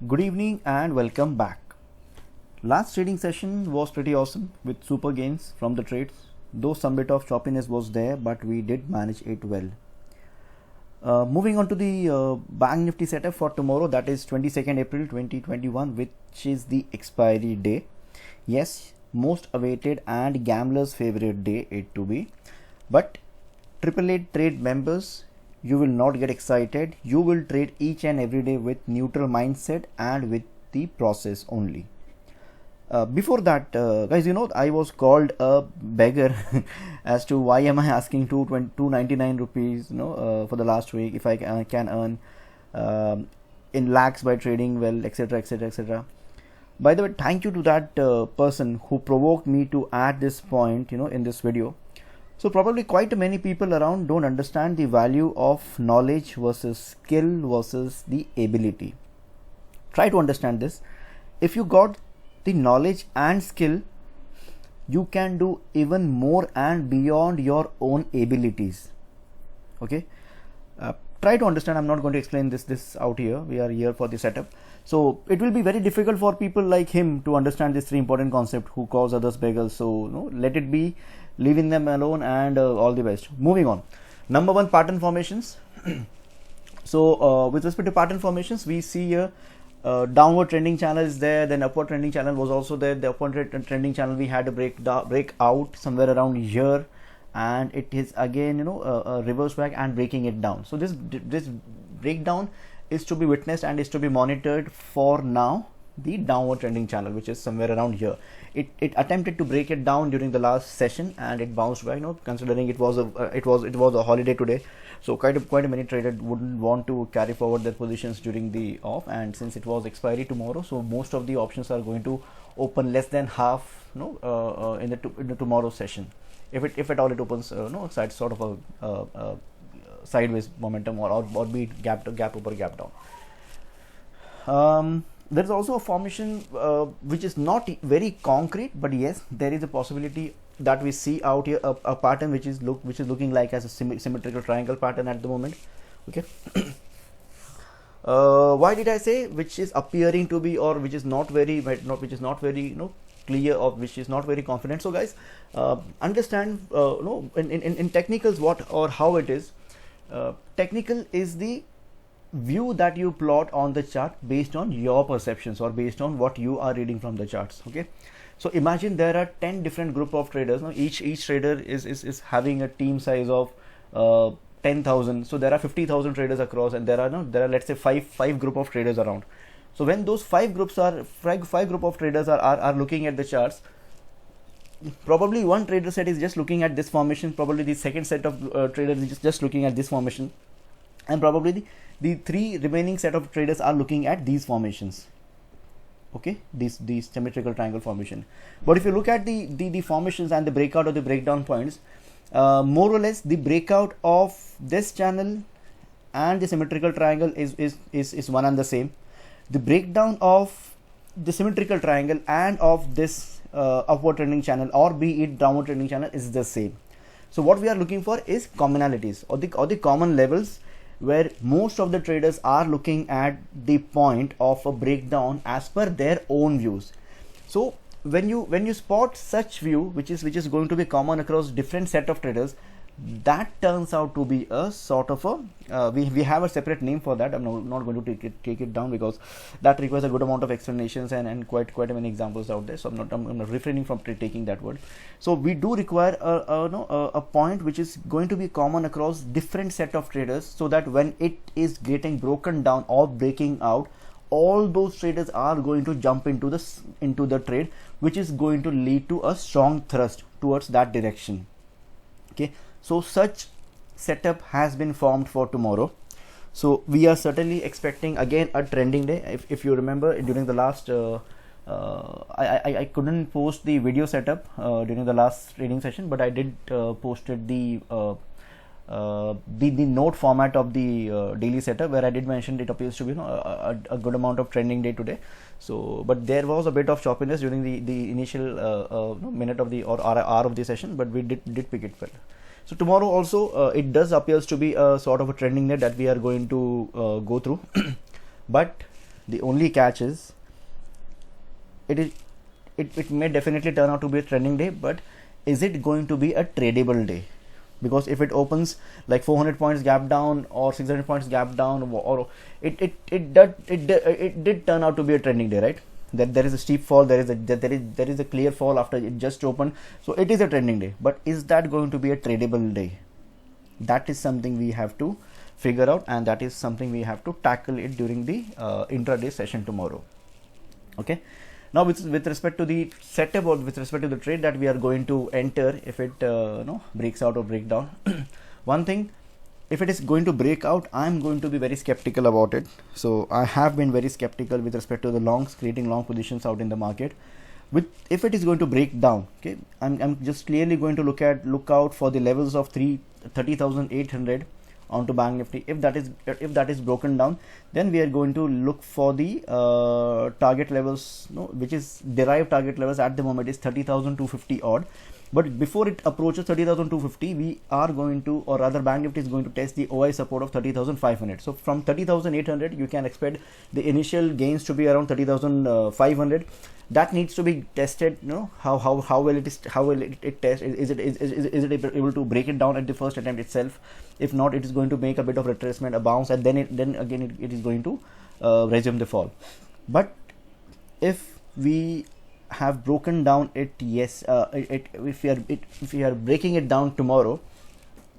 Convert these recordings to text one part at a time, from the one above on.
Good evening and welcome back. Last trading session was pretty awesome with super gains from the trades. Though some bit of choppiness was there, but we did manage it well. Moving on to the Bank Nifty setup for tomorrow, that is 22nd April 2021, which is the expiry day. Yes, most awaited and gamblers' favorite day it to be. But AAA trade members, you will not get excited. You will trade each and every day with neutral mindset and with the process only. Before that, guys, I was called a beggar as to why am I asking 299 rupees, for the last week if I can earn in lakhs by trading well, etc., etc., etc. By the way, thank you to that person who provoked me to add this point, in this video. So probably quite many people around don't understand the value of knowledge versus skill versus the ability. Try to understand this. If you got the knowledge and skill, you can do even more and beyond your own abilities. Okay. Try to understand. I'm not going to explain this out here. We are here for the setup. So it will be very difficult for people like him to understand this three important concept who calls others beggars. So let it be, leaving them alone, and all the best. Moving on. Number one, pattern formations. So with respect to pattern formations, we see here downward trending channel is there, then upward trending channel was also there. The upward trending channel we had a breakout somewhere around here, and it is again a reverse back and breaking it down. So this breakdown is to be witnessed and is to be monitored for now. The downward trending channel, which is somewhere around here, it attempted to break it down during the last session and it bounced back. Considering it was a holiday today, so quite a many traders wouldn't want to carry forward their positions during the off, and since it was expiry tomorrow, so most of the options are going to open less than half in the tomorrow session, if at all it opens sort of a sideways momentum or be it gap up or gap down. There is also a formation which is not very concrete, but yes, there is a possibility that we see out here a pattern which is looking like as a symmetrical triangle pattern at the moment. Okay. Why did I say which is appearing to be, or which is not very clear, or which is not very confident? So guys, understand in technicals what or how it is. Technical is the view that you plot on the chart based on your perceptions or based on what you are reading from the charts. Okay, so imagine there are 10 different group of traders. Each trader is having a team size of 10,000. So there are 50,000 traders across, and there are let's say five group of traders around. So when those five group of traders are looking at the charts, probably one trader set is just looking at this formation, probably the second set of traders is just looking at this formation, and probably the three remaining set of traders are looking at these formations. Okay, these symmetrical triangle formation. But if you look at the formations and the breakout or the breakdown points, more or less the breakout of this channel and the symmetrical triangle is one and the same. The breakdown of the symmetrical triangle and of this upward trending channel, or be it downward trending channel, is the same. So what we are looking for is commonalities or the common levels, where most of the traders are looking at the point of a breakdown as per their own views. So when you spot such view which is going to be common across different set of traders, that turns out to be a sort of a we have a separate name for that. I'm not going to take it down because that requires a good amount of explanations and quite many examples out there, so I'm refraining from taking that word. So we do require a point which is going to be common across different set of traders, so that when it is getting broken down or breaking out, all those traders are going to jump into the trade, which is going to lead to a strong thrust towards that direction. Okay, so such setup has been formed for tomorrow. So we are certainly expecting again a trending day. If you remember, during the last I couldn't post the video setup during the last trading session, but I did posted the note format of the daily setup, where I did mention it appears to be a good amount of trending day today. So but there was a bit of choppiness during the initial minute of the or hour of the session, but we did pick it well. So tomorrow also it does appears to be a sort of a trending day that we are going to go through. But The only catch is it may definitely turn out to be a trending day, but is it going to be a tradable day? Because if it opens like 400 points gap down or 600 points gap down, or it did turn out to be a trending day, right? That there is a steep fall, there is a clear fall after it just opened, so it is a trending day. But is that going to be a tradable day? That is something we have to figure out, and that is something we have to tackle it during the intraday session tomorrow. Okay. Now with respect to the setup, or with respect to the trade that we are going to enter, if it breaks out or break down, one thing, if it is going to break out, I'm going to be very skeptical about it. So I have been very skeptical with respect to the longs, creating long positions out in the market. If it is going to break down, okay, I'm just clearly going to look out for the levels of 30,800 onto Bank Nifty. If that is broken down, then we are going to look for the target levels, which is derived target levels at the moment is 30,250 odd. But before it approaches 30,250, we are going to, or rather Bank Nifty is going to test the OI support of 30,500. So from 30,800, you can expect the initial gains to be around 30,500. That needs to be tested. How well it is, how will it test? Is it able to break it down at the first attempt itself? If not, it is going to make a bit of retracement, a bounce, and then again it is going to resume the fall. But if we have broken down it, yes, if we are breaking it down tomorrow,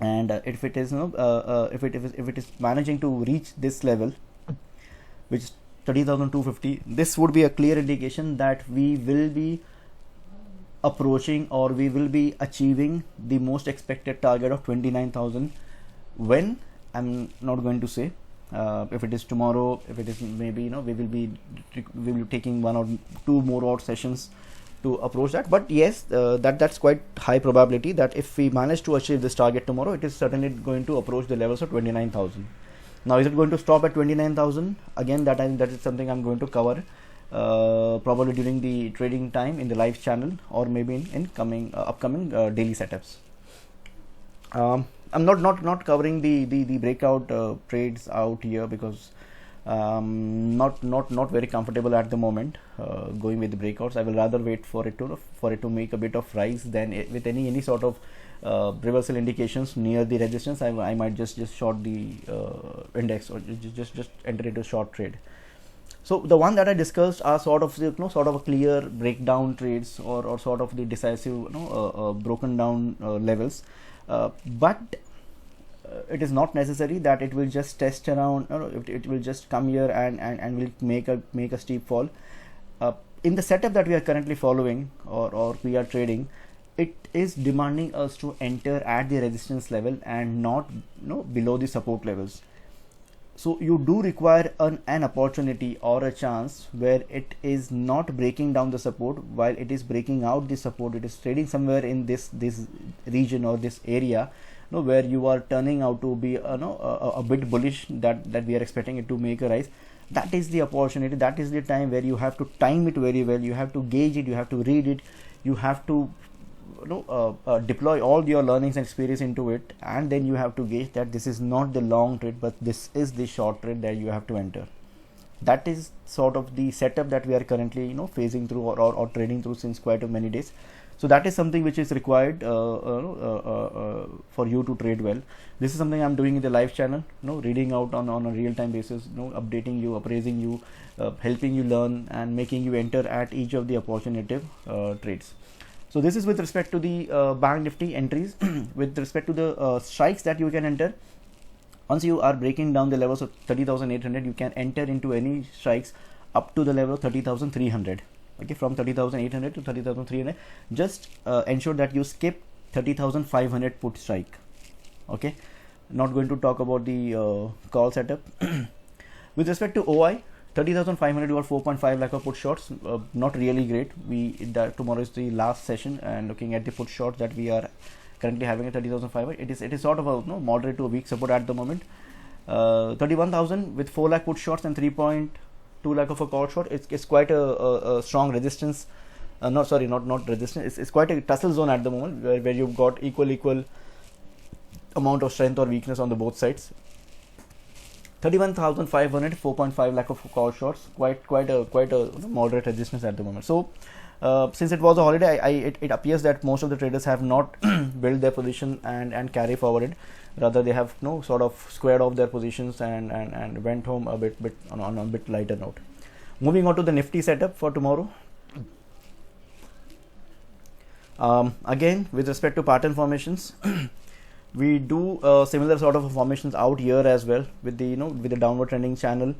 and if it is if it is managing to reach this level, which is 30,250, this would be a clear indication that we will be approaching, or we will be achieving the most expected target of 29,000. When, I'm not going to say. If it is tomorrow, if it is maybe, we will be taking 1 or 2 more odd sessions to approach that. But yes, that's quite high probability that if we manage to achieve this target tomorrow, it is certainly going to approach the levels of 29,000. Now, is it going to stop at 29,000? Again, that is something I'm going to cover probably during the trading time in the live channel, or maybe in upcoming daily setups. I'm not covering the breakout trades out here because not very comfortable at the moment going with the breakouts. I will rather wait for it to make a bit of rise than with any sort of reversal indications near the resistance. I might just short the index, or just enter into short trade. So the one that I discussed are sort of a clear breakdown trades, or sort of the decisive broken down levels. But it is not necessary that it will just test around, it will just come here and will make a steep fall. In the setup that we are currently following, or we are trading, it is demanding us to enter at the resistance level and not below the support levels. So you do require an opportunity or a chance where it is not breaking down the support while it is breaking out the support. It is trading somewhere in this region or this area, where you are turning out to be a bit bullish, that we are expecting it to make a rise. That is the opportunity. That is the time where you have to time it very well. You have to gauge it. You have to read it. You have to deploy all your learnings and experience into it, and then you have to gauge that this is not the long trade, but this is the short trade that you have to enter. That is sort of the setup that we are currently phasing through or trading through since quite many days. So that is something which is required for you to trade well. This is something I'm doing in the live channel, reading out on a real-time basis, updating you, appraising you, helping you learn, and making you enter at each of the opportunity trades. So this is with respect to the Bank Nifty entries. With respect to the strikes that you can enter, once you are breaking down the levels of 30,800, you can enter into any strikes up to the level of 30,300. Okay, from 30,800 to 30,300. Just ensure that you skip 30,500 put strike. Okay, not going to talk about the call setup. With respect to OI, 30,500 or 4.5 lakh of put shorts, not really great. Tomorrow is the last session, and looking at the put shorts that we are currently having at 30,500, it is sort of a moderate to a weak support at the moment. 31,000 with 4 lakh put shorts and 3.2 lakh of a call short. It's quite a strong resistance. Not resistance. It's quite a tussle zone at the moment, where you've got equal amount of strength or weakness on the both sides. 31,500, 4.5 lakh of call shorts, quite a moderate resistance at the moment. So since it was a holiday, it appears that most of the traders have not built their position and carry forwarded. Rather, they have sort of squared off their positions and went home a bit on a bit lighter note. Moving on to the Nifty setup for tomorrow. Again, with respect to pattern formations, we do similar sort of formations out here as well, with the with the downward trending channel,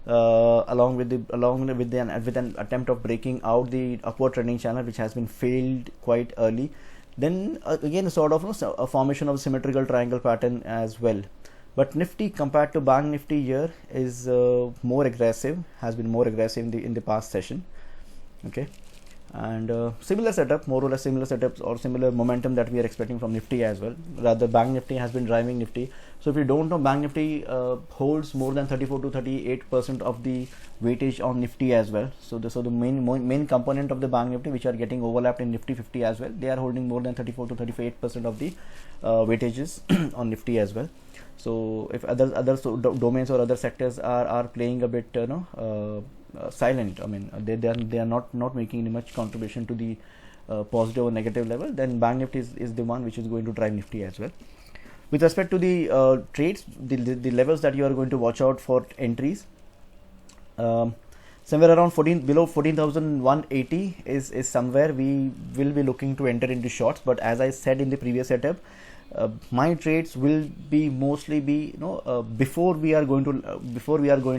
along with an attempt of breaking out the upward trending channel, which has been failed quite early. Then again, sort of a formation of symmetrical triangle pattern as well. But Nifty compared to Bank Nifty here is more aggressive, has been more aggressive in the past session. Okay. And similar setup, more or less similar setups or similar momentum that we are expecting from Nifty as well. Rather, Bank Nifty has been driving Nifty. So if you don't know, Bank Nifty holds more than 34 to 38% of the weightage on Nifty as well. So the main component of the Bank Nifty, which are getting overlapped in Nifty 50 as well, they are holding more than 34 to 38% of the weightages on Nifty as well. So if other domains or other sectors are playing a bit silent, I mean they are not making any much contribution to the positive or negative level, then Bank Nifty is the one which is going to drive Nifty as well. With respect to the trades, the levels that you are going to watch out for entries, somewhere around below 14,180 is somewhere we will be looking to enter into shorts. But as I said in the previous setup, my trades will be mostly before we are going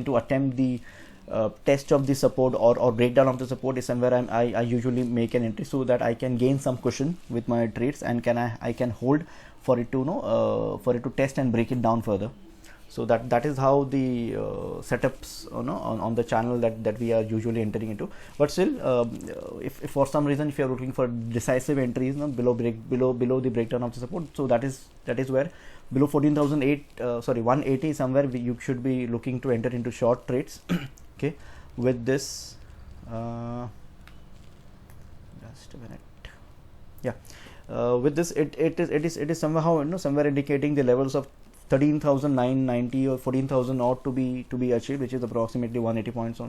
to attempt the test of the support or breakdown of the support is somewhere I usually make an entry so that I can gain some cushion with my trades, and I can hold for it to test and break it down further. So that is how the setups on the channel that we are usually entering into. But still, if for some reason if you are looking for decisive entries below the breakdown of the support, so that is where below 180 somewhere you should be looking to enter into short trades. Okay, with this, just a minute. Yeah, with this it is somehow somewhere indicating the levels of 13,990 or 14,000 ought to be achieved, which is approximately 180 points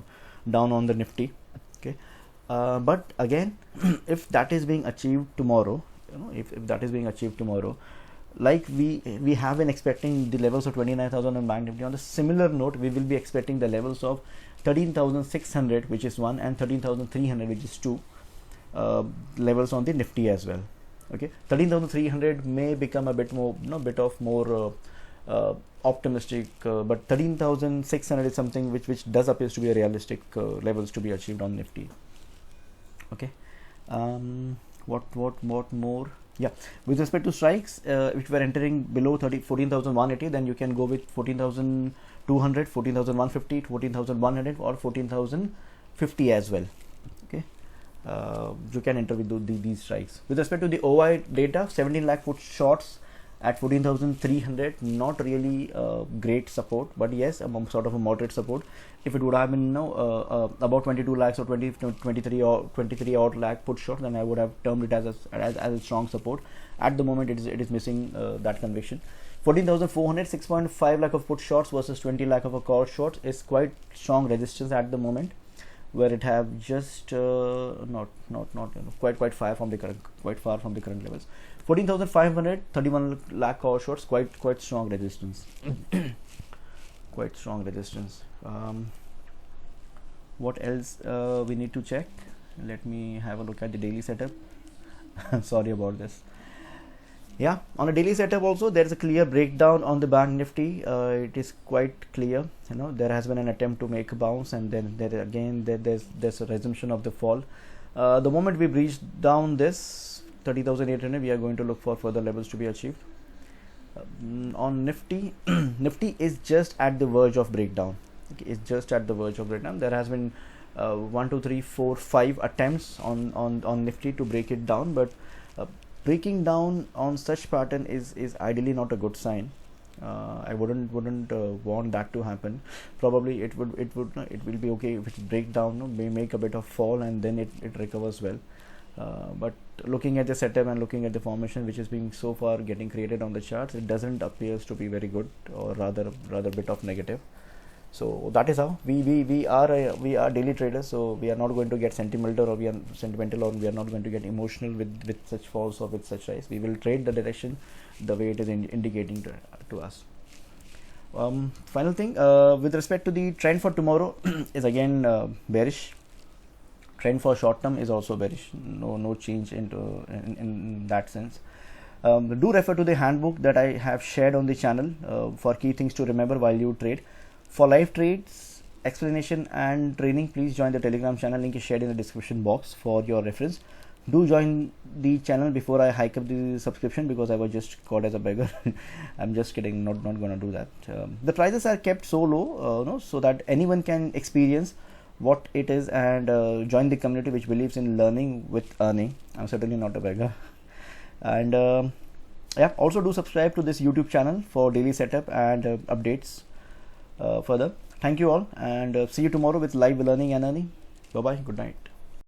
down on the Nifty. Okay, but again, if that is being achieved tomorrow, if that is being achieved tomorrow, like we have been expecting the levels of 29,000 on Bank Nifty. On the similar note, we will be expecting the levels of 13,600, which is 1, and 13,300, which is 2 levels on the Nifty as well. Okay, 13,300 may become a bit more, more optimistic, but 13,600 is something which does appears to be a realistic levels to be achieved on Nifty. Okay, what more? Yeah, with respect to strikes, if we are entering below 14,180, then you can go with 14,200, 14,150, 14,100, or 14,050 as well. Okay, you can enter with these strikes. With respect to the OI data, 17 lakh put shorts at 14,300, not really great support, but yes, sort of a moderate support. If it would have been about 22 lakhs or 23 odd lakh put short, then I would have termed it as a strong support. At the moment, it is missing that conviction. 14,400, 6.5 lakh of put shorts versus 20 lakh of a call shorts is quite strong resistance at the moment, where it have just quite far from the current levels. 14,500, 31 lakh call shorts, quite strong resistance. Quite strong resistance. What else we need to check? Let me have a look at the daily setup. Sorry about this. Yeah, on a daily setup also there is a clear breakdown on the Bank Nifty. It is quite clear. There has been an attempt to make a bounce, and then there's a resumption of the fall. The moment we breach down this 30,800, we are going to look for further levels to be achieved. On Nifty, Nifty is just at the verge of breakdown. Okay, it's just at the verge of breakdown. There has been 1, 2, 3, 4, 5 attempts on Nifty to break it down, but breaking down on such pattern is ideally not a good sign. I wouldn't want that to happen. Probably it will be okay if it break down, may make a bit of fall, and then it recovers well. But looking at the setup and looking at the formation which is being so far getting created on the charts, it doesn't appears to be very good, or rather a bit of negative. So that is how we are daily traders, so we are not going to get sentimental, or we are not going to get emotional with such falls or with such rise. We will trade the direction the way it is indicating to us. Final thing, with respect to the trend for tomorrow is again bearish. Trend for short term is also bearish. No change in that sense. Do refer to the handbook that I have shared on the channel for key things to remember while you trade. For live trades, explanation and training, please join the Telegram channel. Link is shared in the description box for your reference. Do join the channel before I hike up the subscription, because I was just caught as a beggar. I'm just kidding, not gonna do that. The prices are kept so low, so that anyone can experience what it is and join the community which believes in learning with earning. I'm certainly not a beggar. And yeah, also do subscribe to this YouTube channel for daily setup and updates further. Thank you all, and see you tomorrow with live learning and earning. Bye bye, good night.